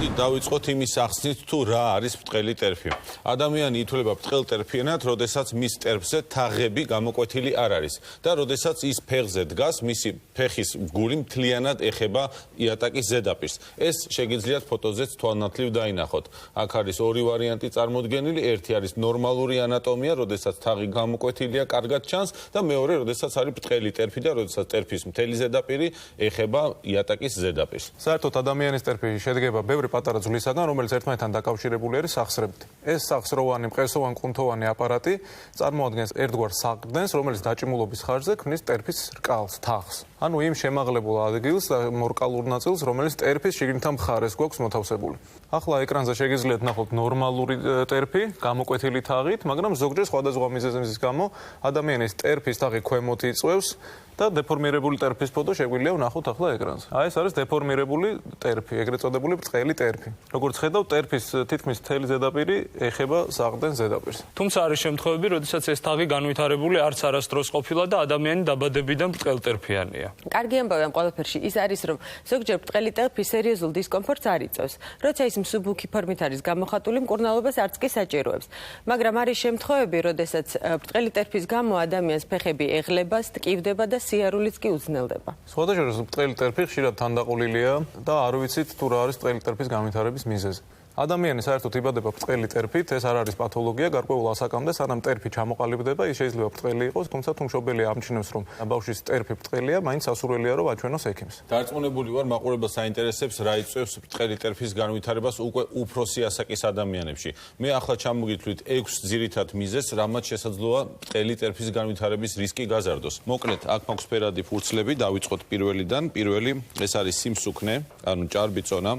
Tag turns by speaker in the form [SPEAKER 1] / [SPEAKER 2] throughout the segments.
[SPEAKER 1] მოდი დავიწყოთ იმის ახსნით თუ რა არის ბრტყელი ტერფი. ადამიანი ითვლება ბრტყელ ტერფიანად, როდესაც მის ტერფზე თაღები გამოკვეთილი არ არის და როდესაც ის ფეხზე დგას, მისი ფეხის გული მთლიანად ეხება იატაკის ზედაპირს. ეს შეგიძლიათ ფოტოზეც თვალნათლივ დაინახოთ. აქ არის ორი ვარიანტი წარმოდგენილი, ერთი არის ნორმალური ანატომია, როდესაც თაღი გამოკვეთილია, კარგად ჩანს და მეორე, როდესაც არის ბრტყელი ტერფი და როდესაც ტერფის მთელი ზედაპირი ეხება იატაკის ზედაპირს.
[SPEAKER 2] საერთოდ ადამიანის ტერფი შედგება ბევრი პატარა ძვლისაგან, რომელიც ერთმანეთთან დაკავშირებული არის სახსრებით. ეს სახსროვანი, მყესოვანი, კუნთოვანი აპარატი წარმოადგენს ერთგვარ საყრდენს, რომელიც დაჭიმულობის ხარჯზე ქმნის ტერფის რკალს, თაღს. ანუ იმ შემაღლებულ ადგილს და მორკალურ ნაწილს, რომელიც ტერფის შიგნითა მხარეს გვაქვს მოთავსებული. ახლა ეკრანზე შეგიძლიათ ნახოთ ნორმალური ტერფი, გამოკვეთილი თაღით, მაგრამ ზოგჯერ სხვადასხვა მიზეზების გამო ადამიანის ტერფის თაღი ქვემოთ იწვევს და დეფორმირებული ტერფის ფოტო შეგვიძლია ვნახოთ ახლა ეკრანზე. აი ეს არის დეფორმირებული ტერფი, ეგრეთ წოდებული ბრტყელი ტერფი. როგორც ხედავთ, ტერფის თითქმის მთელი ზედაპირი ეხება საყრდენს ზედაპირს.
[SPEAKER 3] თუმცა არის შემთხვევები, როდესაც ეს თაღი განვითარებული არც არასდროს ყოფილა და ადამიანი დაბადებიდან ბრტყელ ტერფიანია.
[SPEAKER 4] კარგი ამბავი ამ ყველაფერში ის არის, რომ ზოგჯერ ბრტყელი ტერფი სერიოზულ დისკომფორტს არ იწვევს. როცა ის მსუბუქი ფორმით არის გამოხატული, მკურნალობას არც კი საჭიროებს. მაგრამ არის შემთხვევები, როდესაც ბრტყელი ტერფის გამო ადამიანს ფეხები ეღლება, ტკივდება და სიარულიც კი უძნელდება.
[SPEAKER 2] სხვადასხვა ბრტყელი ტერფი ხშირად თანდაყოლილია და არ ვიცით თუ რა არის ბრტყელი ტერფის განვითარების მიზეზი. ადამიანი საერთოდ იბადება ბრტყელი ტერფით, ეს არ არის პათოლოგია, გარკვეულ ასაკამდე სანამ ტერფი ჩამოყალიბდება, ის შეიძლება ბრტყელი იყოს, თუმცა თუ მშობელი ამჩნევს, რომ ბავშვის ტერფი ბრტყელია, მაინც სასურველია, რომ აჩვენოს ექიმს.
[SPEAKER 1] დარწმუნებული ვარ, მაყურებელს საინტერესებს რა იწვევს ბრტყელი ტერფის განვითარებას უკვე უფროსი ასაკის ადამიანებში. მე ახლა ჩამოგითვლით 6 ძირითად მიზეზს, რამაც შესაძლოა ბრტყელი ტერფის განვითარების რისკი გაზარდოს. მოკლედ, აქ მაქვს ფერადი ფურცლები, დავიწყოთ პირველიდან. პირველი, ეს არის სიმსუქნე, ანუ ჭარბი წონა.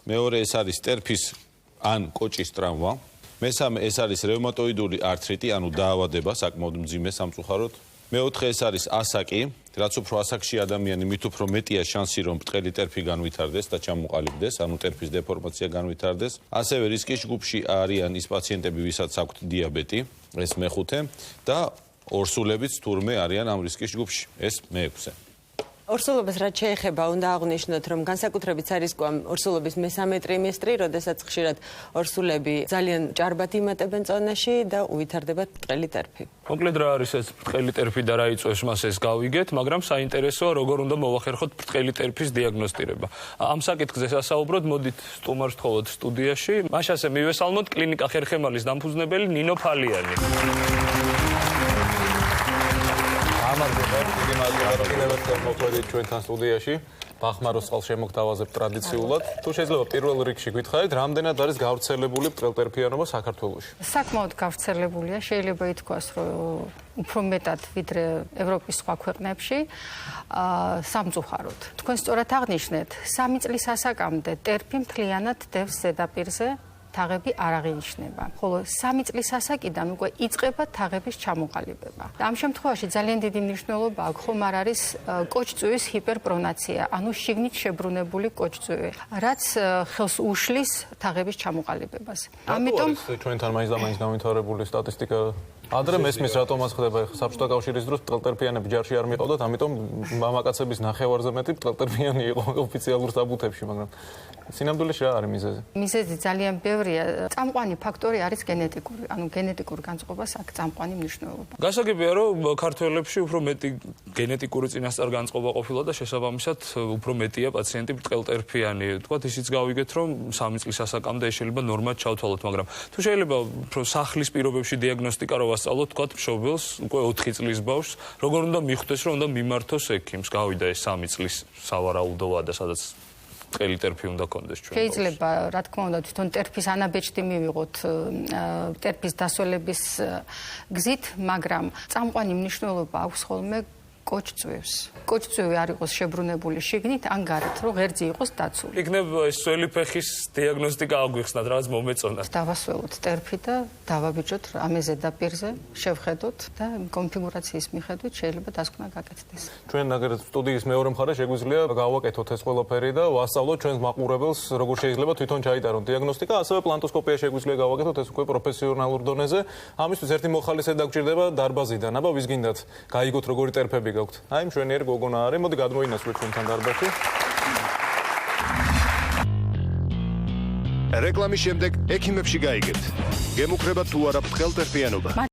[SPEAKER 1] მეორე ეს არის ტერფის ან კოჭის ტრავმა. მესამე ეს არის რევმატოიდული ართრიტი, ანუ დაავადება, საკმაოდ მძიმე სამწუხაროდ. მეოთხე ეს არის ასაკი, რაც უფრო ასაკში ადამიანი, მით უფრო მეტია შანსი, რომ ბრტყელი ტერფი განვითარდეს და ჩამოყალიბდეს, ანუ ტერფის დეფორმაცია განვითარდეს. ასევე რისკის ჯგუფში არიან ის პაციენტები, ვისაც აქვთ დიაბეტი, ეს მეხუთე და ორსულებიც თურმე არიან ამ რისკის ჯგუფში, ეს მეექვსე.
[SPEAKER 4] ორსულობას რაც შეეხება, უნდა აღვნიშნოთ, რომ განსაკუთრებით არის ორსულობის მესამე ტრიმესტრი, როდესაც ხშირად ორსულები ძალიან ჭარბად იმატებენ წონაში და უვითარდებათ ბრტყელი ტერფი.
[SPEAKER 3] მოკლედ რა არის ეს ბრტყელი ტერფი და რა იწვევს მას, ეს გავიგეთ, მაგრამ საინტერესოა, როგორ უნდა მოვახერხოთ ბრტყელი ტერფის დიაგნოსტირება. ამ საკითხზე სასაუბროდ მოდით სტუმარს თხოვოთ სტუდიაში. მაშასე მივესალმოთ კლინიკა ხერხემალის დამფუძნებელი ნინო ფალიანი.
[SPEAKER 2] მოგვიდეთ ჩვენთან სტუდიაში. ბახმაროს წყალს შემოგთავაზებ ტრადიციულად. თუ შეიძლება პირველ რიგში გითხარით, რამდენად არის გავრცელებული ბრტყელტერფიანობა საქართველოში?
[SPEAKER 5] საკმაოდ გავრცელებულია, შეიძლება ითქვას, რომ უფრო მეტად ვიდრე ევროპის სხვა ქვეყნებში, სამწუხაროდ. თქვენ სწორად აღნიშნეთ, 3 წლის ასაკამდე ტერფი მთლიანად დევს ზედაპირზე. თაღები არ აღინიშნება. ხოლო 3 წლის ასაკიდან უკვე იწყება თაღების ჩამოყალიბება. ამ შემთხვევაში ძალიან დიდი მნიშვნელობა აქვს, ხომ არ არის კოჭწვევის ჰიპერპრონაცია, ანუ შიგნით შებრუნებული კოჭწვევი, რაც ხელს უშლის თაღების ჩამოყალიბებას.
[SPEAKER 2] ამიტომ ჩვენთან მაინც და მაინც განვითარებული სტატისტიკა ადრე მესმის რატომაც ხდება საბჭოთა კავშირის დროს ბრტყელტერფიანები ჯარში არ მიყავდათ, ამიტომ მამაკაცების ნახევარზე მეტი ბრტყელტერფიანი იყო ოფიციალურ საბუთებში, მაგრამ სინამდვილეში რა არის მიზეზი? მიზეზი
[SPEAKER 5] ძალიან ბევრია. წამყვანი ფაქტორი არის გენეტიკური, ანუ გენეტიკურ განწყობას აქვს წამყვანი მნიშვნელობა.
[SPEAKER 3] გასაგებია, რომ ქართველებში უფრო მეტი გენეტიკური წინასწარ განწყობა ყოფილა და შესაბამისად უფრო მეტია პაციენტი ბრტყელტერფიანი. თქვათ ისიც გავიგეთ, რომ 3 წლის ასაკამდე შეიძლება ნორმად ჩავთვალოთ, მაგრამ თუ შეიძლება უფრო სახლის პირობებში დიაგნოსტიკა რო ვასწავლოთ, თქვათ მშობელს უკვე 4 წლის ბავშვს, როგორ უნდა მიხვდეს, რომ უნდა მიმართოს ექიმს, გავიდა ეს 3 წლის სავარაუდო ვადა, სადაც ბრტყელი ტერფი უნდა კონდეს ჩვენ.
[SPEAKER 5] შეიძლება, რა თქმა უნდა, თვითონ ტერფის ანაბეჭდი მივიღოთ ტერფის დასველების გზით, მაგრამ წამყვანი მნიშვნელობა აქვს ხოლმე კოჭწვევს. კოჭწვევი არ იყოს შებრუნებული შიგნით, ან გარეთ, რომ ღერძი იყოს დაცული.
[SPEAKER 3] იქნებ ეს სველი ფეხის დიაგნოსტიკა აგვიხსნათ, რაც მომეწონათ.
[SPEAKER 5] დავასველოთ ტერფი და დავაბიჯოთ რამე ზედაპირზე, შევხედოთ და კონფიგურაციის მიხედვით შეიძლება დასკვნა გაკეთდეს.
[SPEAKER 2] ჩვენ აგერეთ სტუდიის მეორე მხარე შეგვიძლია გავაკეთოთ ეს ყველაფერი და ვასწავლოთ ჩვენს მაყურებელს, როგორ შეიძლება თვითონ ჩაიტარონ დიაგნოსტიკა, ასევე პლანტოსკოპია შეგვიძლია გავაკეთოთ, ეს უკვე პროფესიონალურ დონეზე. ამისთვის ერთი მოხალისე დაგჭირდება დარბაზიდან. აბა ვის გინდათ გაიგოთ როგორი ტერფები გაქვთ. აი მშვენიერი გოგონა არის, მოდი გადმოინაცვლოთ ჩვენთან დარბაზში.
[SPEAKER 6] რეკლამის შემდეგ ექიმებში გაიგებთ. გემუქრება თუ არა ბრტყელტერფიანობა.